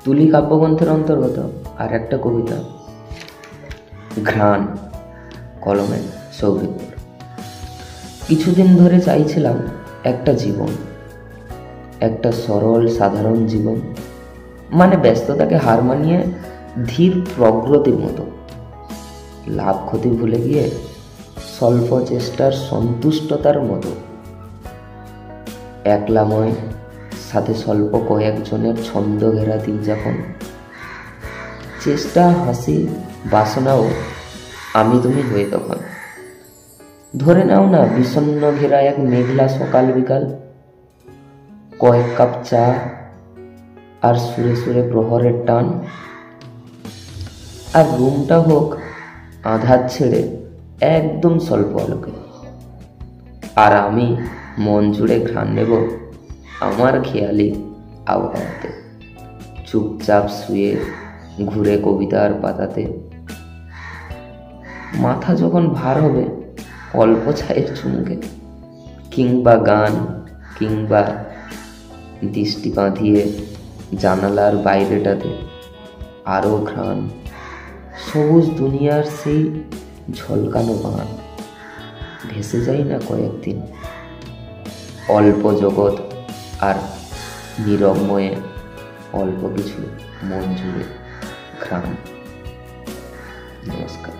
তুলি কাব্যগ্রন্থের অন্তর্গত আর একটা কবিতা, ঘ্রাণ, কলমে সৌভিকপুর। কিছুদিন ধরে চাইছিলাম একটা জীবন, একটা সরল সাধারণ জীবন, মানে ব্যস্ততাকে হার মানিয়ে ধীর প্রগতির মতো, লাভ ক্ষতি ভুলে গিয়ে স্বল্প চেষ্টার সন্তুষ্টতার মতো, একলাময় সাথে স্বল্প কয়েকজনের ছন্দ ঘেরা দিন যাপন, চেষ্টা, হাসি, বাসনাও আমি তুমি হয়ে তখন। ধরে নাও না বিষণ্ণ ঘেরা এক মেঘলা সকাল বিকাল, কয়েক কাপ চা আর সুরে সুরে প্রহরের টান, আর রুমটা হোক আধার ছেড়ে একদম স্বল্প আলোকে, আর আমি মন জুড়ে ঘ্রাণ নেব আমার খেয়ালি আবহাওয়াতে, চুপচাপ শুয়ে ঘুরে কবিতার পাতাতে। মাথা যখন ভার হবে অল্প ছায়ের চুমুকে, কিংবা গান, কিংবা দৃষ্টি বাঁধিয়ে জানালার বাইরেটাতে আরো ঘ্রাণ, সবুজ দুনিয়ার সেই ঝলকানো বান। ভেসে যাই না কয়েকদিন, অল্প জগৎ আর নীরবময়ে অল্প কিছু মন জুড়ে ঘ্রাণ। নমস্কার।